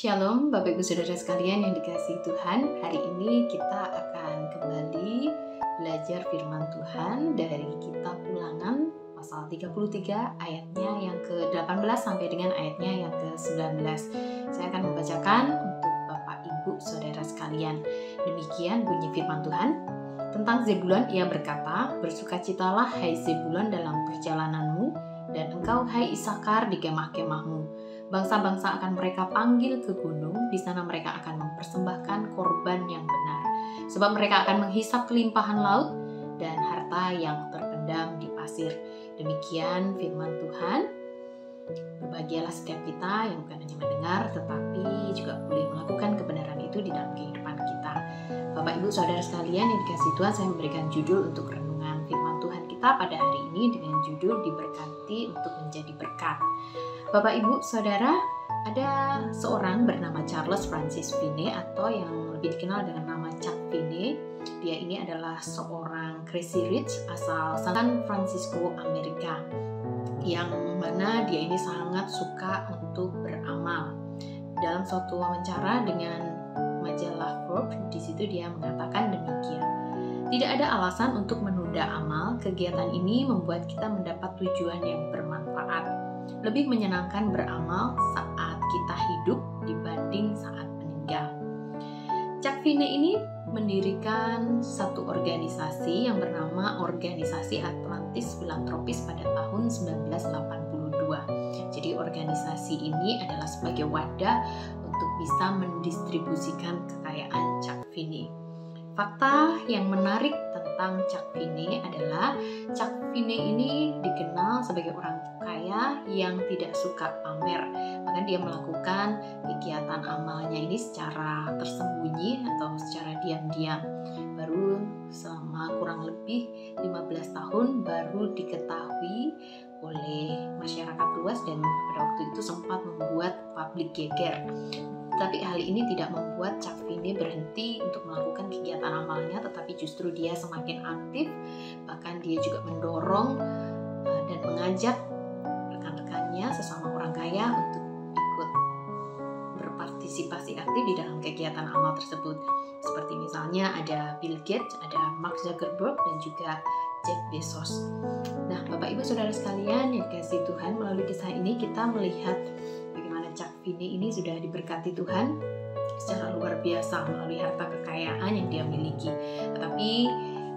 Shalom Bapak Ibu Saudara sekalian yang dikasihi Tuhan. Hari ini kita akan kembali belajar firman Tuhan dari kitab Ulangan pasal 33 ayatnya yang ke-18 sampai dengan ayatnya yang ke-19. Saya akan membacakan untuk Bapak Ibu Saudara sekalian. Demikian bunyi firman Tuhan. Tentang Zebulon ia berkata, "Bersukacitalah hai Zebulon dalam perjalananmu, dan engkau hai Isakar di kemah-kemahmu. Bangsa-bangsa akan mereka panggil ke gunung, di sana mereka akan mempersembahkan korban yang benar. Sebab mereka akan menghisap kelimpahan laut dan harta yang terpendam di pasir." Demikian firman Tuhan. Berbahagialah setiap kita yang bukan hanya mendengar, tetapi juga boleh melakukan kebenaran itu di dalam kehidupan kita. Bapak Ibu Saudara sekalian yang dikasihi Tuhan, saya memberikan judul untuk renungan firman Tuhan kita pada hari ini dengan judul Diberkati untuk Menjadi Berkat. Bapak Ibu Saudara, ada seorang bernama Charles Francis Finney atau yang lebih dikenal dengan nama Chuck Finney. Dia ini adalah seorang crazy rich asal San Francisco, Amerika, yang mana dia ini sangat suka untuk beramal. Dalam suatu wawancara dengan majalah Forbes, di situ dia mengatakan demikian. Tidak ada alasan untuk menunda amal. Kegiatan ini membuat kita mendapat tujuan yang bermanfaat. Lebih menyenangkan beramal saat kita hidup dibanding saat meninggal. Chuck Finney ini mendirikan satu organisasi yang bernama Organisasi Atlantis Filantropis pada tahun 1982. Jadi organisasi ini adalah sebagai wadah untuk bisa mendistribusikan kekayaan Chuck Finney. Fakta yang menarik tentang Chuck Finney adalah Chuck Finney ini dikenal sebagai orang kaya yang tidak suka pamer. Bahkan dia melakukan kegiatan amalnya ini secara tersembunyi atau secara diam-diam. Baru selama kurang lebih 15 tahun baru diketahui oleh masyarakat luas dan pada waktu itu sempat membuat publik geger. Tapi hal ini tidak membuat Chuck Finney berhenti untuk melakukan kegiatan amalnya, tetapi justru dia semakin aktif. Bahkan dia juga mendorong dan mengajak rekan-rekannya sesama orang kaya untuk ikut berpartisipasi aktif di dalam kegiatan amal tersebut. Seperti misalnya ada Bill Gates, ada Mark Zuckerberg, dan juga Jeff Bezos. Nah, Bapak Ibu Saudara sekalian yang dikasihi Tuhan, melalui kisah ini kita melihat bagaimana Chuck Finney ini sudah diberkati Tuhan secara luar biasa melalui harta kekayaan yang dia miliki. Tetapi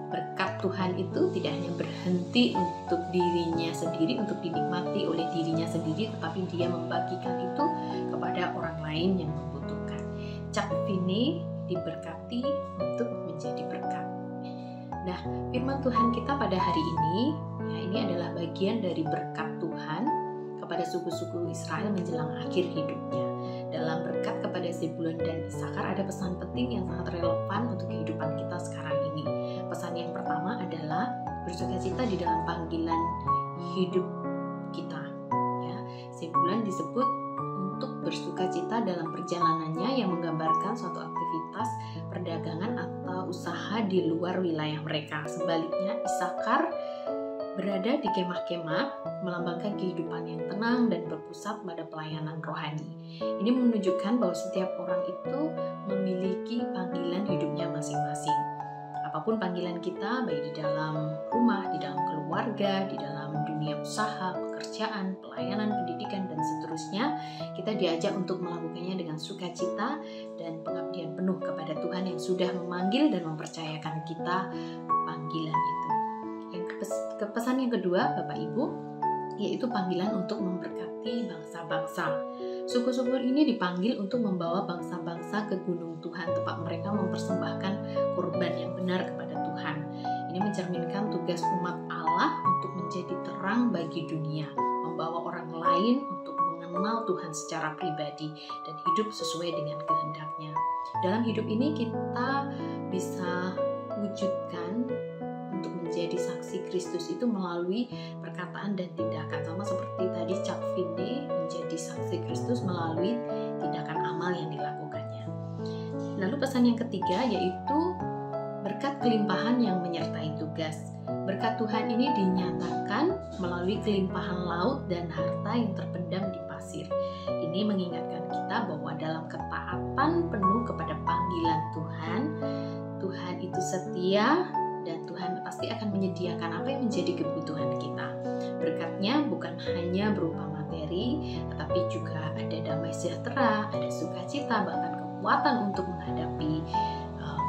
berkat Tuhan itu tidak hanya berhenti untuk dirinya sendiri, untuk dinikmati oleh dirinya sendiri, tetapi dia membagikan itu kepada orang lain yang membutuhkan. Chuck Finney diberkati untuk menjadi berkat. Nah, firman Tuhan kita pada hari ini, ya ini adalah bagian dari berkat Tuhan kepada suku-suku Israel menjelang akhir hidupnya. Dalam berkat kepada Zebulon dan Isakar ada pesan penting yang sangat relevan untuk kehidupan kita sekarang ini. Pesan yang pertama adalah bersukacita di dalam panggilan hidup kita. Ya, Zebulon disebut untuk bersukacita dalam perjalanannya yang menggambarkan suatu aktivitas perdagangan atau usaha di luar wilayah mereka. Sebaliknya, Isakar berada di kemah-kemah, melambangkan kehidupan yang tenang dan berpusat pada pelayanan rohani. Ini menunjukkan bahwa setiap orang itu memiliki panggilan hidupnya masing-masing. Apapun panggilan kita, baik di dalam rumah, di dalam keluarga, di dalam dunia usaha, pekerjaan, pelayanan, pendidikan, dan seterusnya, kita diajak untuk melakukannya dengan sukacita dan pengabdian penuh kepada Tuhan yang sudah memanggil dan mempercayakan kita panggilan itu. Pesan yang kedua, Bapak Ibu, yaitu panggilan untuk memberkati bangsa-bangsa. Suku-suku ini dipanggil untuk membawa bangsa-bangsa ke gunung Tuhan, tempat mereka mempersembahkan korban yang benar kepada Tuhan. Ini mencerminkan tugas umat Allah untuk menjadi terang bagi dunia, membawa orang lain untuk mengenal Tuhan secara pribadi dan hidup sesuai dengan kehendaknya. Dalam hidup ini kita bisa wujudkan untuk menjadi saksi Kristus itu melalui perkataan dan tindakan, sama seperti tadi Chuck Finney menjadi saksi Kristus melalui tindakan amal yang dilakukannya. Lalu pesan yang ketiga yaitu berkat kelimpahan yang menyertai tugas. Berkat Tuhan ini dinyatakan melalui kelimpahan laut dan harta yang terpendam di pasir. pasir. Ini mengingatkan kita bahwa dalam ketaatan penuh kepada panggilan Tuhan, Tuhan itu setia dan Tuhan pasti akan menyediakan apa yang menjadi kebutuhan kita. Berkatnya bukan hanya berupa materi, tetapi juga ada damai sejahtera, ada sukacita, bahkan kekuatan untuk menghadapi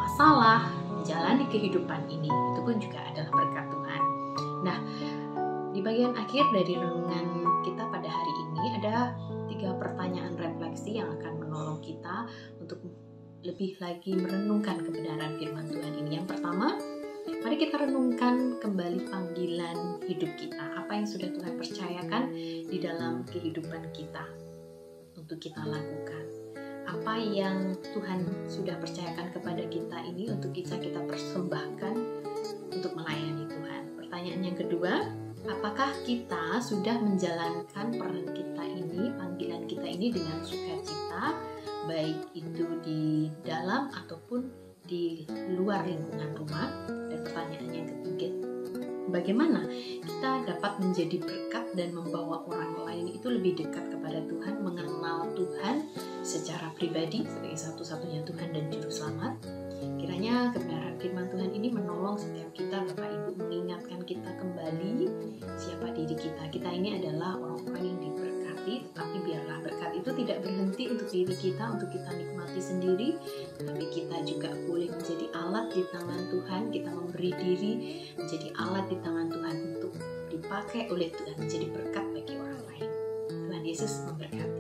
masalah, menjalani kehidupan ini. Itu pun juga adalah berkat Tuhan. Nah, di bagian akhir dari renungan kita pada hari ini ada 3 pertanyaan refleksi yang akan menolong kita untuk lebih lagi merenungkan kebenaran firman Tuhan ini. Yang pertama, mari kita renungkan kembali panggilan hidup kita. Apa yang sudah Tuhan percayakan di dalam kehidupan kita untuk kita lakukan. Apa yang Tuhan sudah percayakan kepada kita ini untuk kita persembahkan untuk melayani Tuhan. Pertanyaan yang kedua, apakah kita sudah menjalankan peran kita ini, panggilan kita ini dengan sukacita, baik itu di dalam ataupun di luar lingkungan rumah? Dan pertanyaan yang ketiga, bagaimana kita dapat menjadi berkat dan membawa orang lain itu lebih dekat kepada Tuhan, mengenal Tuhan secara pribadi sebagai satu-satunya Tuhan dan Juru Selamat. Kiranya kebenaran firman Tuhan ini menolong setiap kita, Bapak Ibu, mengingatkan kita kembali siapa diri kita. Kita ini adalah orang-orang yang diberkati, tetapi biarlah berkat itu tidak berhenti untuk diri kita, untuk kita nikmati sendiri, tetapi kita juga boleh menjadi alat di tangan Tuhan. Kita memberi diri menjadi alat di tangan Tuhan untuk dipakai oleh Tuhan, menjadi berkat bagi orang lain. Tuhan Yesus memberkati.